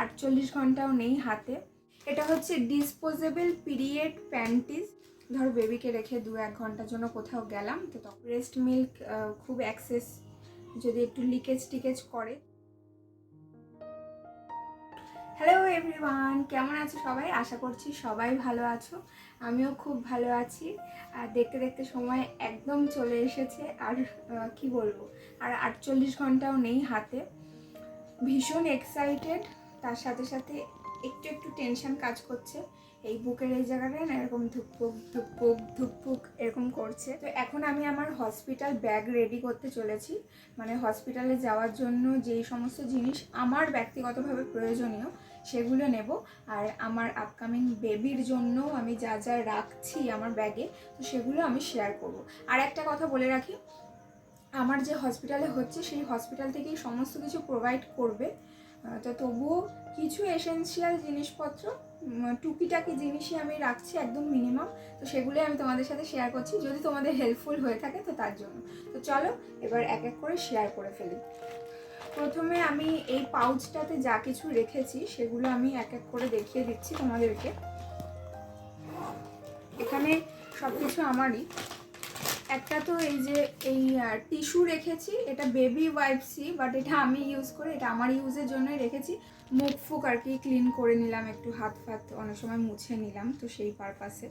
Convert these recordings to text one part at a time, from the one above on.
48 ঘন্টাও নেই হাতে। এটা হচ্ছে ডিসপোজেবল পিরিয়ড প্যান্টিস। ধর বেবিকে রেখে 2-1 ঘন্টার জন্য কোথাও গেলাম, তো তখন ব্রেস্ট মিল্ক খুব অ্যাক্সেস যদি একটু লিকেজ টিকেজ করে। হ্যালো এভরিওয়ান, কেমন আছো সবাই? আশা করছি সবাই ভালো আছো, আমিও খুব ভালো আছি। আর দেখতে দেখতে সময় একদম চলে এসেছে, আর কি বলবো, আর 48 ঘন্টাও নেই হাতে। ভীষণ এক্সাইটেড, তার সাথে সাথে একটু একটু টেনশন কাজ করছে। এই বুকের এই জায়গাটায় না এরকম ধুকপুক ধুকপুক ধুকপুক এরকম করছে। তো এখন আমি আমার হসপিটাল ব্যাগ রেডি করতে চলেছি, মানে হসপিটালে যাওয়ার জন্য যেই সমস্ত জিনিস আমার ব্যক্তিগতভাবে প্রয়োজনীয় সেগুলো নেব। আর আমার আপকামিং বেবির জন্য আমি যা যা রাখছি আমার ব্যাগে, তো সেগুলো আমি শেয়ার করব। আর একটা কথা বলে রাখি, আমার যে হসপিটালে হচ্ছে সেই হসপিটাল থেকেই সমস্ত কিছু প্রোভাইড করবে। তো তবুও কিছু এসেনশিয়াল জিনিসপত্র, টুকিটাকি জিনিসই আমি রাখছি, একদম মিনিমাম। তো সেগুলোই আমি তোমাদের সাথে শেয়ার করছি, যদি তোমাদের হেল্পফুল হয়ে থাকে তো তার জন্য। তো চলো এবার এক এক করে শেয়ার করে ফেলি। প্রথমে আমি এই পাউচটাতে যা কিছু রেখেছি সেগুলো আমি এক এক করে দেখিয়ে দিচ্ছি তোমাদেরকে। এখানে সব কিছু আমারই। একটা তো এই যে এই টিস্যু রেখেছি, এটা বেবি ওয়াইপসই, বাট এটা আমি ইউজ করি, এটা আমার ইউজের জন্যই রেখেছি। মুখ ফুক আর কি ক্লিন করে নিলাম, একটু হাত ফাত অনেক সময় মুছে নিলাম, তো সেই পারপাসে।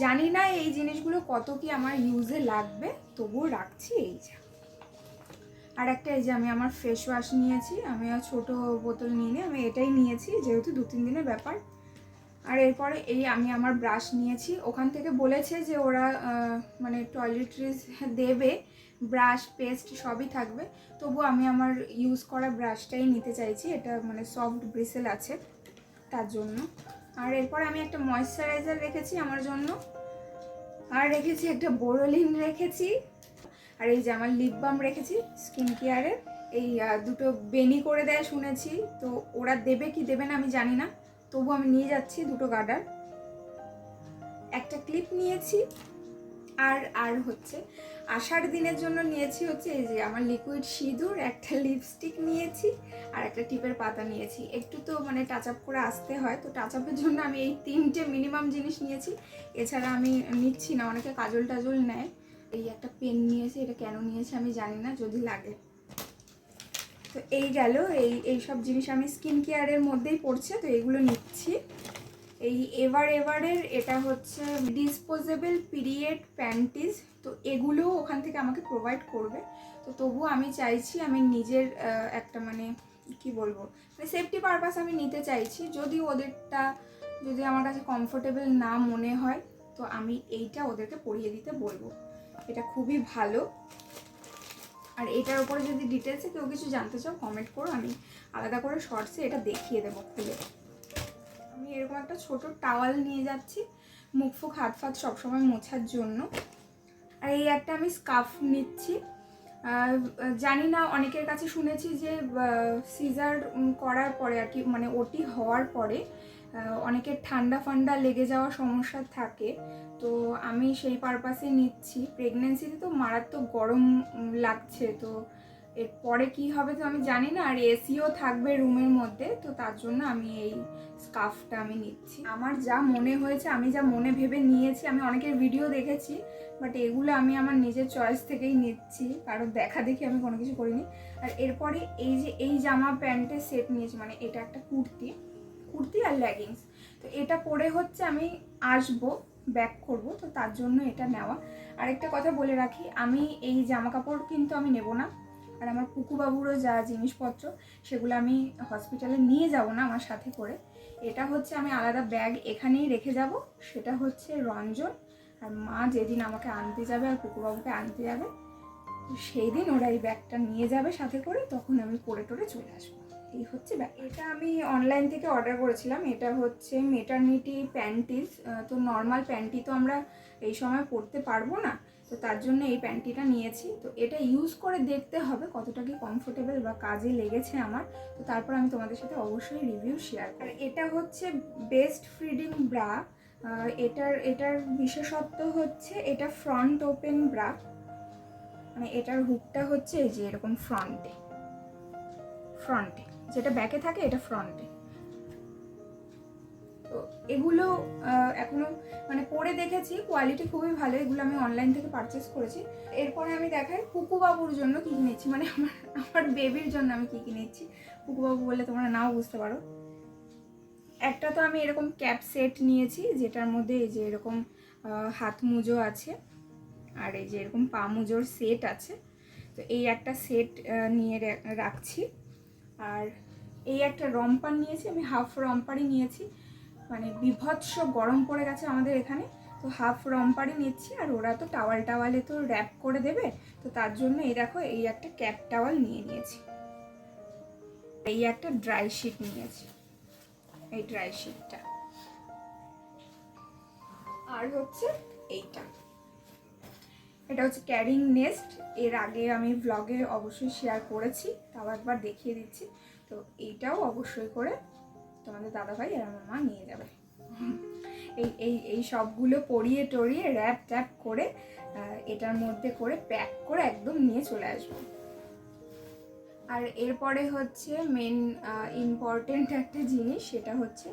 জানি না এই জিনিসগুলো কত কি আমার ইউজে লাগবে, তবুও রাখছি। এই যে আর একটা, এই যে আমি আমার ফেস ওয়াশ নিয়েছি, আমি ছোটো বোতল নিয়ে আমি এটাই নিয়েছি, যেহেতু 2-3 দিনের ব্যাপার। আর এরপরে এই আমি আমার ব্রাশ নিয়েছি, ওখান থেকে বলেছে যে ওরা মানে টয়লেট্রিজ দেবে, ব্রাশ পেস্ট সবই থাকবে, তবু আমি আমার ইউজ করা ব্রাশটাই নিতে চাইছি, এটা মানে সফট ব্রিসেল আছে তার জন্য। আর এরপর আমি একটা ময়েশ্চারাইজার রেখেছি আমার জন্য, আর রেখেছি একটা বোরোলিন রেখেছি, আর এই যে আমার লিপ বাম রেখেছি স্কিন কেয়ারের। এই দুটো বেনি করে দেয় শুনেছি, তো ওরা দেবে কি দেবে না আমি জানি না, তবু আমি নিয়ে যাচ্ছি দুটো গার্ডার। একটা ক্লিপ নিয়েছি, আর হচ্ছে আষাঢ় দিনের জন্য নিয়েছি হচ্ছে এই যে আমার লিকুইড সিঁদুর, একটা লিপস্টিক নিয়েছি, আর একটা টিপের পাতা নিয়েছি। একটু তো মানে টাচ আপ করে আসতে হয়, তো টাচ আপের জন্য আমি এই 3টে মিনিমাম জিনিস নিয়েছি, এছাড়া আমি নিচ্ছি না। অনেকে কাজল টাজল নেয়। এই একটা পেন নিয়েছি, এটা কেন নিয়েছি আমি জানি না, যদি লাগে। তো এই গেল, এই সব জিনিস আমি স্কিন কেয়ারের মধ্যেই পড়ছে, তো এইগুলো নিচ্ছি। এই এভারের এটা হচ্ছে ডিসপোজেবল পিরিয়ড প্যান্টিস, তো এগুলো ওখান থেকে আমাকে প্রোভাইড করবে। তো তবুও আমি চাইছি আমি নিজের একটা মানে কি বলবো, মানে সেফটি পারপাস আমি নিতে চাইছি। যদি ওদেরটা যদি আমার কাছে কমফোর্টেবল না মনে হয়, তো আমি এইটা ওদেরকে পরিয়ে দিতে বলবো। এটা খুবই ভালো। আর এটার উপরে যদি ডিটেলসে কেউ কিছু জানতে চাও কমেন্ট করো, আমি আলাদা করে শর্টসে এটা দেখিয়ে দেবো খুলে। আমি এরকম একটা ছোট টাওয়াল নিয়ে যাচ্ছি মুখ ফুক হাত ফাত সবসময় মোছার জন্য। আর এই একটা আমি স্কার্ফ নিচ্ছি। জানি না, অনেকের কাছে শুনেছি যে সিজার করার পরে আর কি, মানে ওটি হওয়ার পরে অনেকের ঠান্ডা ফান্ডা লেগে যাওয়ার সমস্যা থাকে, তো আমি সেই পারপাসে নিচ্ছি। প্রেগনেন্সিতে তো মারাত্মক গরম লাগছে, তো এরপরে কি হবে তো আমি জানি না, আর এসিও থাকবে রুমের মধ্যে, তো তার জন্য আমি এই স্কার্ফটা আমি নিচ্ছি। আমার যা মনে হয়েছে, আমি যা মনে ভেবে নিয়েছি, আমি অনেকের ভিডিও দেখেছি, বাট এগুলো আমি আমার নিজের চয়েস থেকেই নিচ্ছি, কারণ দেখা দেখি আমি কোনো কিছু করিনি। আর এরপরে এই যে এই জামা প্যান্টের সেট নিয়েছি, মানে এটা একটা কুর্তি আর লেগিংস, তো এটা পরে হচ্ছে আমি আসবো ব্যাক করব, তো তার জন্য এটা নেওয়া। আরেকটা কথা বলে রাখি, আমি এই জামা কাপড় কিন্তু আমি নেব না, আর আমার পুকুবাবুরও যা জিনিসপত্র সেগুলো আমি হসপিটালে নিয়ে যাব না আমার সাথে করে। এটা হচ্ছে আমি আলাদা ব্যাগ এখানেই রেখে যাব, সেটা হচ্ছে রঞ্জন আর মা যেদিন আমাকে আনতে যাবে আর পুকুবাবুকে আনতে যাবে, সেই দিন ওরা এই ব্যাগটা নিয়ে যাবে সাথে করে, তখন আমি পরে টোরে চলে আসবো। এই হচ্ছে ব্যাগ। এটা আমি অনলাইন থেকে অর্ডার করেছিলাম, এটা হচ্ছে মেটারনিটি প্যান্টিস। তো নর্মাল প্যান্টি তো আমরা এই সময় পরতে পারবো না, তো তার জন্য এই প্যান্টিটা নিয়েছি। তো এটা ইউজ করে দেখতে হবে কতটা কি কমফোর্টেবল বা কাজে লেগেছে আমার, তো তারপর আমি তোমাদের সাথে অবশ্যই রিভিউ শেয়ার করি। আর এটা হচ্ছে বেস্ট ফিডিং ব্রা। এটার বিশেষত্ব হচ্ছে এটা ফ্রন্ট ওপেন ব্রা, মানে এটার হুকটা হচ্ছে এই যে এরকম ফ্রন্টে, যেটা ব্যাকে থাকে এটা ফ্রন্টে। তো এগুলো এখনো মানে পরে দেখেছি, কোয়ালিটি খুবই ভালো, এগুলো আমি অনলাইন থেকে পারচেস করেছি। এরপরে আমি দেখাই পুকু বাবুর জন্য কী কিনেছি, মানে আমার বেবির জন্য আমি কী কিনেছি। পুকু বাবু বলে তোমরা নাও বুঝতে পারো। একটা তো আমি এরকম ক্যাপ সেট নিয়েছি, যেটার মধ্যে এই যে এরকম হাত মুজো আছে আর এই যে এরকম পা মুজোর সেট আছে। তো এই একটা সেট নিয়ে রাখছি। আর এই একটা রম্পার নিয়েছি, আমি হাফ রম্পারই নিয়েছি, মানে বিভৎস গরম পড়ে গেছে আমাদের এখানে, তো হাফ রম্পারই নিচ্ছি। আর ওরা তো টাওয়ালে তো র্যাপ করে দেবে, তো তার জন্য এই দেখো এই একটা ক্যাপ টাওয়াল নিয়ে নিয়েছি। এই একটা ড্রাই শিট নিয়েছি, এই ড্রাই শিটটা। আর হচ্ছে এটা হচ্ছে ক্যারিং নেস্ট। এর আগে আমি ব্লগে অবশ্যই শেয়ার করেছি, তাও একবার দেখিয়ে দিচ্ছি। তো এইটাও অবশ্যই করে তোমাদের দাদাভাই আর আমার মা নিয়ে যাবে। এই সবগুলো পরিয়ে টরিয়ে র্যাপ ট্যাপ করে এটার মধ্যে করে প্যাক করে একদম নিয়ে চলে আসবো। আর এরপরে হচ্ছে মেন ইম্পর্টেন্ট একটা জিনিস, সেটা হচ্ছে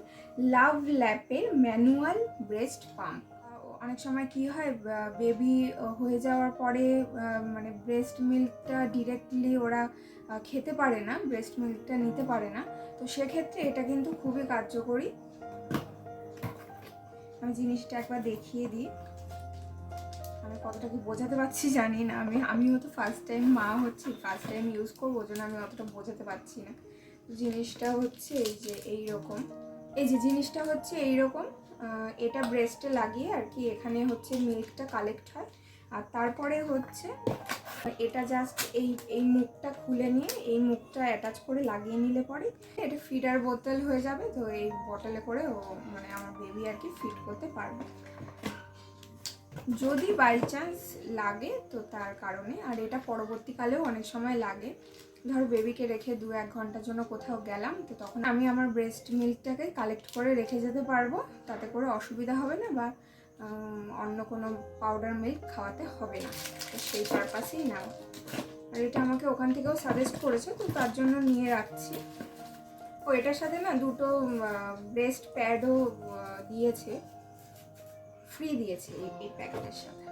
লাভ ল্যাপের ম্যানুয়াল ব্রেস্ট পাম্প। অনেক সময় কি হয়, বেবি হয়ে যাওয়ার পরে মানে ব্রেস্ট মিল্কটা ডিরেক্টলি ওরা খেতে পারে না, ব্রেস্ট মিল্কটা নিতে পারে না। তো সেক্ষেত্রে এটা কিন্তু খুবই কার্যকরী। আমি জিনিসটা একবার দেখিয়ে দিই, আমি কতটা কি বোঝাতে পারছি জানি না। আমিও তো ফার্স্ট টাইম মা হচ্ছি, ফার্স্ট টাইম ইউজ করবো, ওই জন্য আমি অতটা বোঝাতে পারছি না। জিনিসটা হচ্ছে এই যে জিনিসটা হচ্ছে এইরকম, এটা ব্রেস্টে লাগিয়ে আর কি এখানে হচ্ছে মিল্কটা কালেক্ট হয়। আর তারপরে হচ্ছে এটা জাস্ট এই মুখটা খুলে নিয়ে এই মুখটা অ্যাটাচ করে লাগিয়ে নিলে পরে এটা ফিডার বোতল হয়ে যাবে। তো এই বোতলে করে ও মানে আমার বেবি আর কি ফিড করতে পারবে যদি বাই চান্স লাগে, তো তার কারণে। আর এটা পরবর্তীকালেও অনেক সময় লাগে, ধরো বেবিকে রেখে 2-1 ঘন্টার জন্য কোথাও গেলাম, তো তখন আমি আমার ব্রেস্ট মিল্কটাকে কালেক্ট করে রেখে যেতে পারবো, তাতে করে অসুবিধা হবে না বা অন্য কোনো পাউডার মিল্ক খাওয়াতে হবে না। তো সেই পারপাসেই নাও। আর এটা আমাকে ওখান থেকেও সাজেস্ট করেছে, তো তার জন্য নিয়ে রাখছি। ও এটার সাথে না দুটো ব্রেস্ট প্যাডও দিয়েছে, ফ্রি দিয়েছে এই প্যাকেটের সাথে।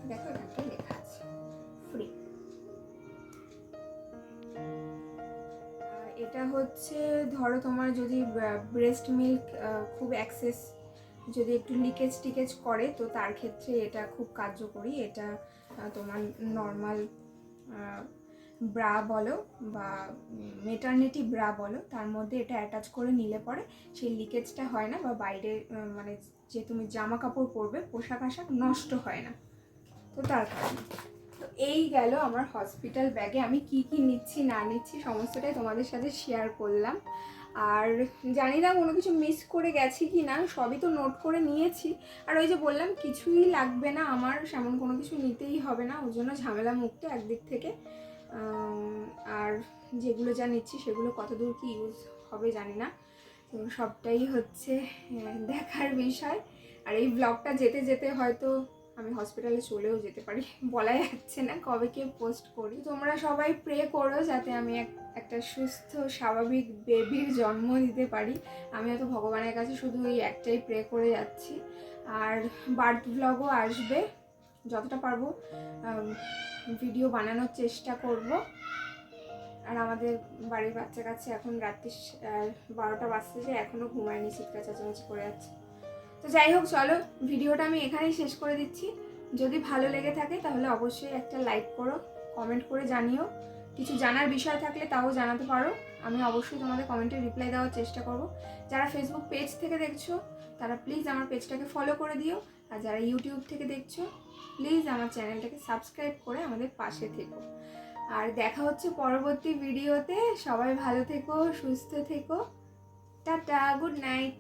দেখো এখানটা লেখা আছে ফ্রি। এটা হচ্ছে ধরো তোমার যদি ব্রেস্ট মিল্ক খুব অ্যাক্সেস যদি একটু লিকেজ টিকেজ করে, তো তার ক্ষেত্রে এটা খুব কার্যকরী। এটা তোমার নর্মাল ব্রা বলো বা মেটারনিটি ব্রা বলো, তার মধ্যে এটা অ্যাটাচ করে নিলে পরে সেই লিকেজটা হয় না, বা বাইরে মানে যে তুমি জামা কাপড় পরবে পোশাক আশাক নষ্ট হয় না। তো তার কারণে তো এই গেল আমার হসপিটাল ব্যাগে আমি কি কি নিচ্ছি না নিচ্ছি সমস্তটাই তোমাদের সাথে শেয়ার করলাম। আর জানি না কোনো কিছু মিস করে গেছি কি না, সবই তো নোট করে নিয়েছি। আর ওই যে বললাম কিছুই লাগবে না আমার, সেমন কোনো কিছু নিতেই হবে না, ওই জন্য ঝামেলা মুক্ত একদিক থেকে। আর যেগুলো যা নিচ্ছি সেগুলো কতদূর কি ইউজ হবে জানি না, তো সবটাই হচ্ছে দেখার বিষয়। আর এই ব্লগটা যেতে যেতে হয়তো আমি হসপিটালে চলেও যেতে পারি, বলা যাচ্ছে না কবে কে পোস্ট করি। তোমরা সবাই প্রে করো যাতে আমি একটা সুস্থ স্বাভাবিক বেবির জন্ম দিতে পারি। আমিও তো ভগবানের কাছে শুধু এই একটাই প্রে করে যাচ্ছি। আর বার্থ ব্লগও আসবে, যতটা পারবো ভিডিও বানানোর চেষ্টা করব। আর আমাদের বাড়ির বাচ্চা কাছে এখন রাত্রি 12টা বাজতেছে, এখনও ঘুমায়নি, চিৎকার চেঁচামেচি করে যাচ্ছে। তো যাই হোক, চলো ভিডিওটা আমি এখানেই শেষ করে দিচ্ছি। যদি ভালো লেগে থাকে তাহলে অবশ্যই একটা লাইক করো, কমেন্ট করে জানিও। কিছু জানার বিষয় থাকলে তাও জানাতে পারো, আমি অবশ্যই তোমাদের কমেন্টে রিপ্লাই দেওয়ার চেষ্টা করব। যারা ফেসবুক পেজ থেকে দেখছো তারা প্লিজ আমার পেজটাকে ফলো করে দিও, আর যারা ইউটিউব থেকে দেখছো প্লিজ আমার চ্যানেলটাকে সাবস্ক্রাইব করে আমাদের পাশে থেকো। আর দেখা হচ্ছে পরবর্তী ভিডিওতে। সবাই ভালো থেকো, সুস্থ থেকো, টাটা, গুড নাইট।